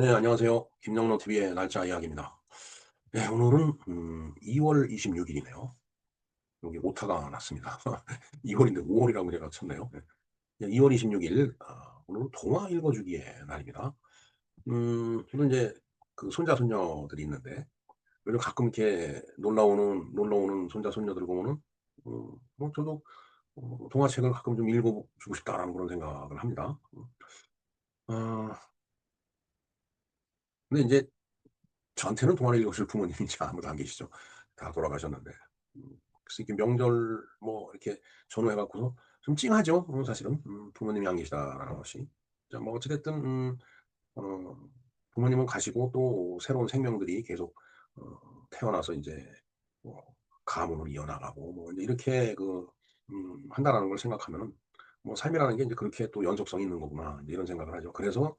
네, 안녕하세요. 김영로 TV의 날짜 이야기입니다. 네, 오늘은 2월 26일이네요. 여기 오타가 났습니다. 2월인데 5월이라고 제가 쳤네요. 네, 2월 26일, 오늘은 동화 읽어주기의 날입니다. 저는 이제 그 손자, 손녀들이 있는데, 요즘 가끔 이렇게 놀러 오는 손자, 손녀들 보면은, 뭐 저도 동화책을 가끔 좀 읽어주고 싶다라는 그런 생각을 합니다. 어, 근데 이제 저한테는 동화를 읽어줄 부모님이 이제 아무도 안 계시죠. 다 돌아가셨는데. 그래서 이렇게 명절 뭐 이렇게 전후해 갖고서 좀 찡하죠. 사실은. 부모님이 안 계시다라는 것이. 자, 뭐 어찌 됐든 어 부모님은 가시고 또 새로운 생명들이 계속 태어나서 인제 뭐 가문을 이어나가고 뭐 인제 이렇게 한다라는 걸 생각하면은 뭐 '삶이라는 게 인제 그렇게 또 연속성이 있는 거구나.' 인제 이런 생각을 하죠. 그래서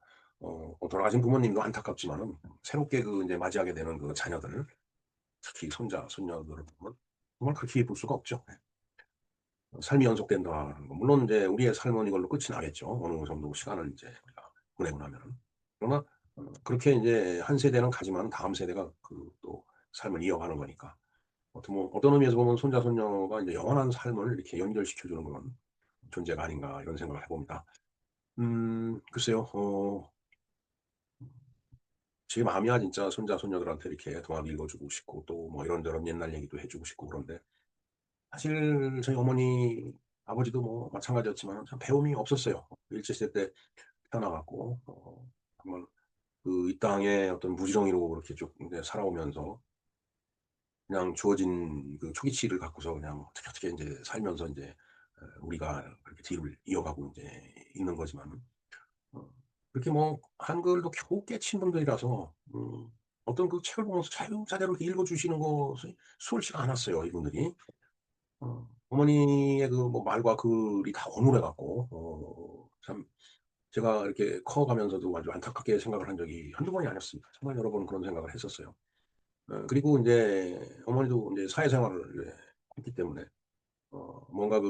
돌아가신 부모님도 안타깝지만은 새롭게 인제 맞이하게 되는 그 자녀들, 특히 손자, 손녀들을 보면 정말 그렇게 예쁠 수가 없죠. 예. 삶이 연속된다는 거. 물론 인제 우리의 삶은 이걸로 끝이 나겠죠. 어느 정도 시간을 인제 우리가 보내고 나면은. 그러나 그렇게 인제 한 세대는 가지만 다음 세대가 또 삶을 이어가는 거니까. 어떤 의미에서 보면 손자, 손녀가 인제 영원한 삶을 이렇게 연결시켜 주는 그런 존재가 아닌가 이런 생각을 해 봅니다. 글쎄요. 제 마음이야 진짜 손자, 손녀들한테 이렇게 동화도 읽어 주고 싶고 또 뭐 이런저런 옛날 얘기도 해 주고 싶고 그런데 사실 저희 어머니, 아버지도 뭐 마찬가지였지만 참 배움이 없었어요. 일제시대 때 태어나 갖고 정말 이 땅에 어떤 무지렁이로 그렇게 쭉 인제 살아오면서 그냥 주어진 그 초기치를 갖고서 그냥 어떻게 인제 살면서 인제 우리가 그렇게 뒤를 이어가고 인제 있는 거지만은 어 그렇게 뭐 한글도 겨우 깨친 분들이라서 어떤 그 책을 보면서 자유자재로 이렇게 읽어 주시는 것이 수월치가 않았어요, 이분들이. 어머니의 그 뭐 말과 글이 다 어눌해 갖고 참 제가 이렇게 커가면서도 아주 안타깝게 생각을 한 적이 한두 번이 아니었습니다. 정말 여러 번 그런 생각을 했었어요. 그리고 인제 어머니도 인제 사회생활을 했기 때문에 뭔가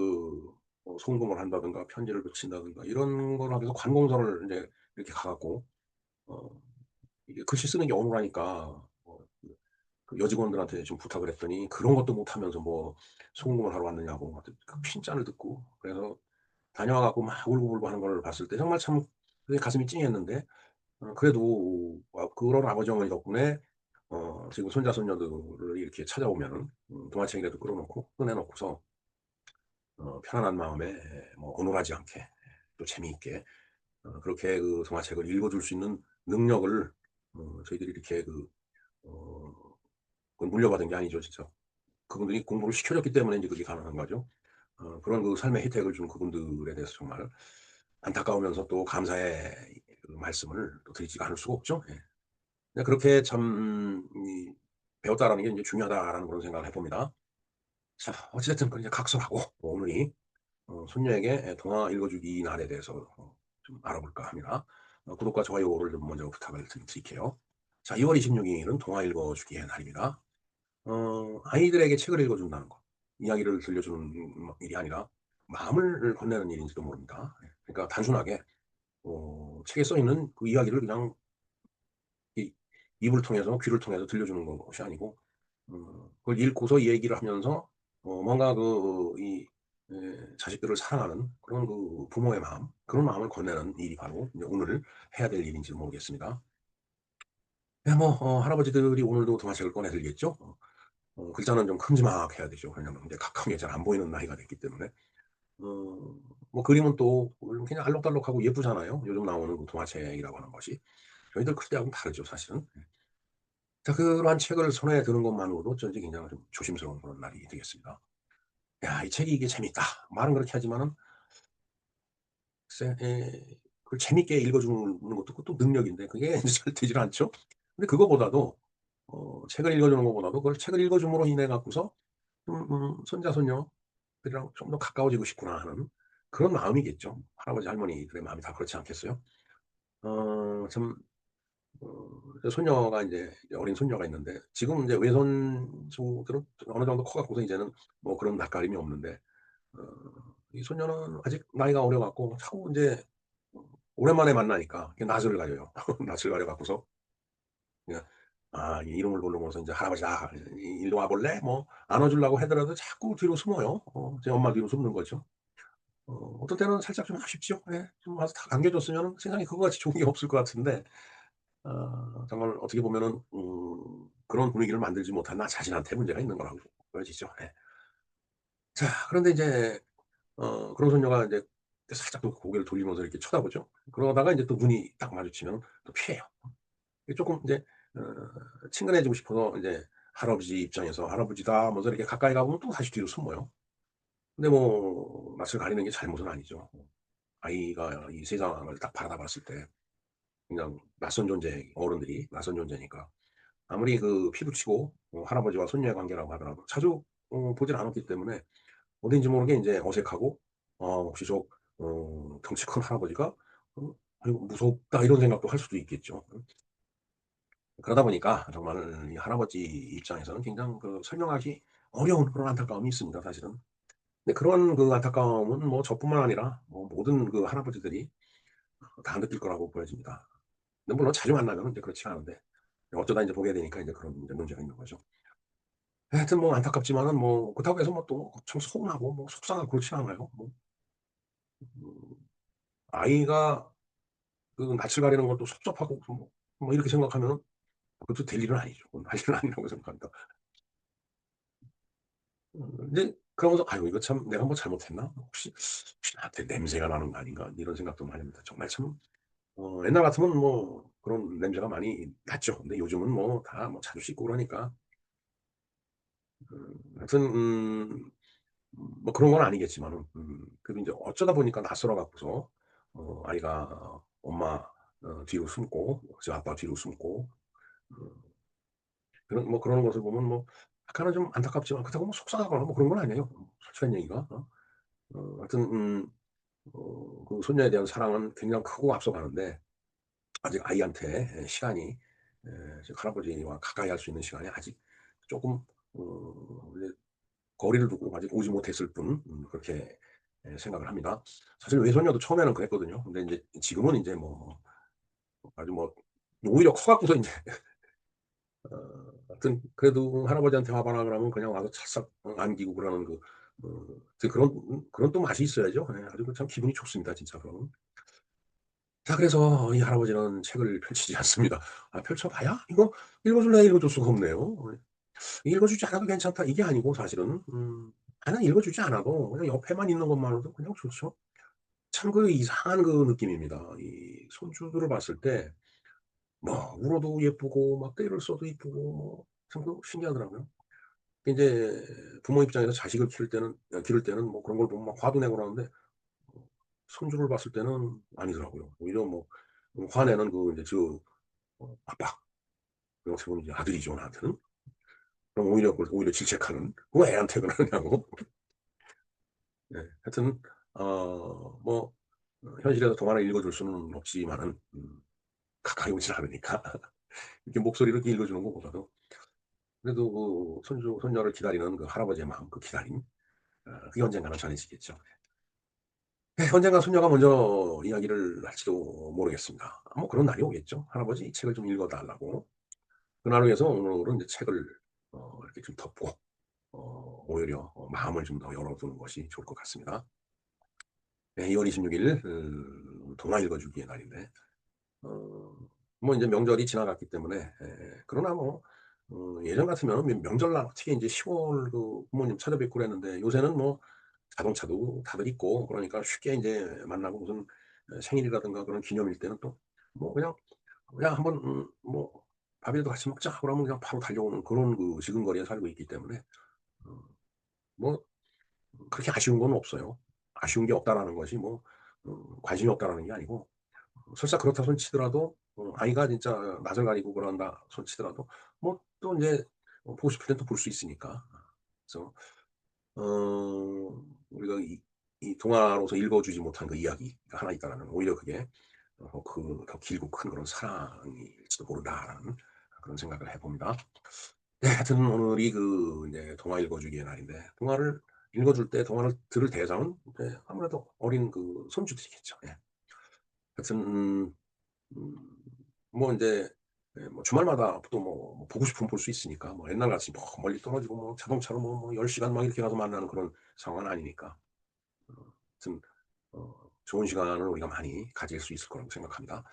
송금을 한다든가 편지를 붙인다든가 이런 걸 하기 위해서 관공서를 인제 이렇게 가 갖고 어 이게 글씨 쓰는 게 어눌하니까 그 여직원들한테 좀 부탁을 했더니 그런 것도 못하면서 뭐 송금을 하러 왔느냐고 막 그 핀잔을 듣고 그래서 다녀와 갖고 막 울고불고 하는 걸 봤을 때 정말 참 그게 가슴이 찡했는데 그래도 그런 아버지 어머니 덕분에 지금 손자 손녀들을 이렇게 찾아오면은 동화책이라도 끌어 놓고 꺼내 놓고서 편안한 마음에 뭐 어눌하지 않게 또 재미있게 그렇게 동화책을 읽어 줄 수 있는 능력을 저희들이 이렇게 어 그건 물려받은 게 아니죠 진짜. 그분들이 공부를 시켜 줬기 때문에 인제 그게 가능한 거죠. 그런 삶의 혜택을 준 그분들에 대해서 정말 안타까우면서 또 감사의 말씀을 또 드리지가 않을 수가 없죠. 예. 네, 그렇게 참 '배웠다.'라는 게 인제 중요하다라는 그런 생각을 해 봅니다. 자, 어찌 됐든 이제 각설하고 오늘이 손녀에게 동화 읽어주기 날에 대해서 좀 알아볼까 합니다. 구독과 좋아요를 좀 먼저 부탁을 드릴게요. 자, 2월 26 일은 동화 읽어주기의 날입니다. 아이들에게 책을 읽어준다는 것, 이야기를 들려주는 일이 아니라 마음을 건네는 일인지도 모릅니다. 예. 그러니까 단순하게 책에 써 있는 그 이야기를 그냥 이 입을 통해서 귀를 통해서 들려주는 것이 아니고 그걸 읽고서 얘기를 하면서 뭔가 자식들을 사랑하는 그런 부모의 마음, 그런 마음을 건네는 일이 바로 이제 오늘 해야 될 일인지는 모르겠습니다. 네, 뭐 할아버지들이 오늘도 동화책을 꺼내 들겠죠. 글자는 좀 큼지막해야 되죠. 왜냐면 이제 가까운 게 잘 안 보이는 나이가 됐기 때문에. 어 뭐 그림은 또 그냥 알록달록하고 예쁘잖아요, 요즘 나오는 동화책이라고 하는 것이. 저희들 클 때하고는 다르죠, 사실은. 자, 그러한 책을 손에 드는 것만으로도 저는 굉장히 좀 조심스러운 그런 날이 되겠습니다. '야, 이 책이 이게 재밌다.' 말은 그렇게 하지만은 글쎄 그걸 재밌게 읽어 주는 것도 그것도 능력인데 그게 잘 되질 않죠. 근데 그거보다도 책을 읽어 주는 것보다도 그걸 책을 읽어 줌으로 인해 갖고서 '손자 손녀들이랑 좀 더 가까워지고 싶구나.' 하는 그런 마음이겠죠. 할아버지 할머니들의 마음이 다 그렇지 않겠어요? 참 손녀가 인제 어린 손녀가 있는데 지금 인제 외손주들은 어느 정도 커 갖고서 이제는 뭐 그런 낯가림이 없는데 어 이 손녀는 아직 나이가 어려 갖고 자꾸 인제 오랜만에 만나니까 이렇게 낯을 가려요. 낯을 가려 갖고서 그냥 이 이름을 부르면서 인제 "할아버지다. 일로 와 볼래?" 뭐 안아 주려고 하더라도 자꾸 뒤로 숨어요. 제 엄마 뒤로 숨는 거죠. 어떤 때는 살짝 좀 아쉽죠. 예. 좀 와서 다 안겨 줬으면은 세상에 그거 같이 좋은 게 없을 것 같은데 정말 어떻게 보면은 그런 분위기를 만들지 못한 나 자신한테 문제가 있는 거라고 보여지죠. 예. 자 그런데 인제 그런 손녀가 인제 살짝 또 고개를 돌리면서 이렇게 쳐다보죠. 그러다가 인제 또 눈이 딱 마주치면 또 피해요. 이게 쪼끔 인제 친근해지고 싶어서 인제 할아버지 입장에서 "할아버지다." 하면서 이렇게 가까이 가 보면 또 다시 뒤로 숨어요. 근데 뭐 낯을 가리는 게 잘못은 아니죠. 아이가 이 세상을 딱 바라다 봤을 때 그냥 낯선 존재 어른들이 낯선 존재니까 아무리 그 피부치고 할아버지와 손녀의 관계라고 하더라도 자주 보질 않았기 때문에 어딘지 모르게 인제 어색하고 '혹시 저 덩치 큰 할아버지가 '아이고 무섭다.' 이런 생각도 할 수도 있겠죠. 그러다 보니까 정말 이 할아버지 입장에서는 굉장히 그 설명하기 어려운 그런 안타까움이 있습니다 사실은. 근데 그런 그 안타까움은 뭐 저뿐만 아니라 뭐 모든 그 할아버지들이 다 느낄 거라고 보여집니다. 근데 물론 자주 만나면은 인제 그렇지가 않은데 어쩌다 인제 보게 되니까 인제 그런 인제 문제가 있는 거죠. 하여튼 뭐 안타깝지만은 뭐 그렇다고 해서 뭐 또 엄청 서운하고 뭐 속상하고 그렇진 않아요. 뭐 음 아이가 그 낯을 가리는 것도 섭섭하고 뭐 이렇게 생각하면은 그것도 될 일은 아니죠. 그건 할 일은 아니라고 생각합니다. 근데 그러면서 '아이고 이거 참 내가 뭐 잘못했나? 혹시 나한테 냄새가 나는 거 아닌가?' 이런 생각도 많이 합니다. 정말 참 옛날 같으면 뭐 그런 냄새가 많이 났죠. 근데 요즘은 뭐 다 뭐 자주 씻고 그러니까 하여튼 뭐 그런 건 아니겠지만은 그래도 인제 어쩌다 보니까 낯설어 갖고서 아이가 엄마 뒤로 숨고 저 아빠 뒤로 숨고 어 그런 뭐 그러는 것을 보면 뭐 약간은 좀 안타깝지만 그렇다고 뭐 속상하거나 뭐 그런 건 아니에요. 솔직한 얘기가. 하여튼 그 손녀에 대한 사랑은 굉장히 크고 앞서가는데 아직 아이한테 시간이 지금 할아버지와 가까이 할 수 있는 시간이 아직 쪼끔 이제 거리를 두고 아직 오지 못했을 뿐 그렇게 생각을 합니다. 사실 외손녀도 처음에는 그랬거든요. 근데 인제 지금은 인제 뭐 아주 뭐 오히려 커 갖고서 인제 하여튼 그래도 할아버지한테 화가 나 그러면 그냥 와서 찰싹 안기고 그러는 하여튼 그런 또 맛이 있어야죠. 예. 아주 그 참 기분이 좋습니다 진짜 그러면. 자 그래서 이 할아버지는 책을 펼치지 않습니다. 펼쳐 봐야 이거 읽어 줄래야 읽어 줄 수가 없네요. 읽어 주지 않아도 괜찮다 이게 아니고 사실은 나는 읽어 주지 않아도 그냥 옆에만 있는 것만으로도 그냥 좋죠. 참 그 이상한 그 느낌입니다. 이 손주들을 봤을 때 뭐 울어도 예쁘고 막 떼를 써도 이쁘고 뭐 참 그 신기하더라고요. 인제 부모 입장에서 자식을 기를 때는 뭐 그런 걸 보면 막 화도 내고 그러는데 손주를 봤을 때는 아니더라고요. 오히려 뭐 화내는 그 인제 아빠 어떻게 보면 이제 아들이죠 나한테는. 그럼 오히려 질책하는 "왜 애한테 그러느냐."고. 네. 하여튼 뭐 현실에서 동화를 읽어 줄 수는 없지만은 가까이 오질 않으니까 이렇게 목소리로 이렇게 읽어 주는 것보다도 그래도 그 손주 손녀를 기다리는 그 할아버지의 마음 그 기다림 그게 언젠가는 전해지겠죠. 예 언젠가 손녀가 먼저 이야기를 할지도 모르겠습니다. 뭐 그런 날이 오겠죠. "할아버지 이 책을 좀 읽어 달라."고. 그날을 위해서 오늘은 이제 책을 이렇게 좀 덮고 오히려 마음을 좀 더 열어 두는 것이 좋을 것 같습니다. 네 2월 26일 동화 읽어 주기의 날인데 어 뭐 인제 명절이 지나갔기 때문에 그러나 뭐 예전 같으면 명절날 어떻게 인제 10월 그 부모님 찾아뵙고 그랬는데 요새는 뭐 자동차도 다들 있고 그러니까 쉽게 인제 만나고 무슨 생일이라든가 그런 기념일 때는 또 뭐 그냥 한번 뭐 "밥이라도 같이 먹자." 그러면 그냥 바로 달려오는 그런 그 지근거리에 살고 있기 때문에 어 뭐 그렇게 아쉬운 건 없어요. 아쉬운 게 없다라는 것이 뭐 관심이 없다라는 게 아니고 설사 그렇다 손 치더라도 아이가 진짜 낯을 가리고 그런다 손 치더라도 뭐 또 인제 보고 싶을 땐 또 볼 수 있으니까. 그래서 우리가 이 동화로서 읽어 주지 못한 그 이야기가 하나 있다라는 오히려 그게 더 길고 큰 그런 사랑일지도 모른다라는 그런 생각을 해 봅니다. 네 하여튼 오늘이 그 인제 동화 읽어 주기의 날인데 동화를 읽어 줄 때 동화를 들을 대상은 아무래도 어린 그 손주들이겠죠. 예. 하여튼 음 뭐 인제 예 뭐 주말마다 또 뭐 보고 싶으면 볼 수 있으니까 뭐 옛날같이 뭐 멀리 떨어지고 뭐 자동차로 뭐 10 시간 막 이렇게 가서 만나는 그런 상황은 아니니까. 하여튼 좋은 시간을 우리가 많이 가질 수 있을 거라고 생각합니다.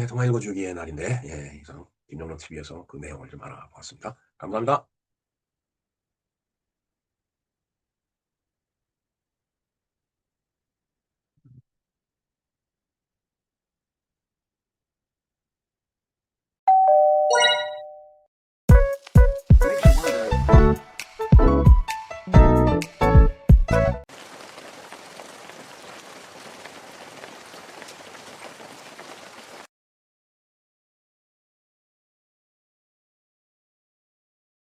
예 동화 읽어 주기의 날인데 예 이상 김영란 TV에서 그 내용을 좀 알아보았습니다. 감사합니다.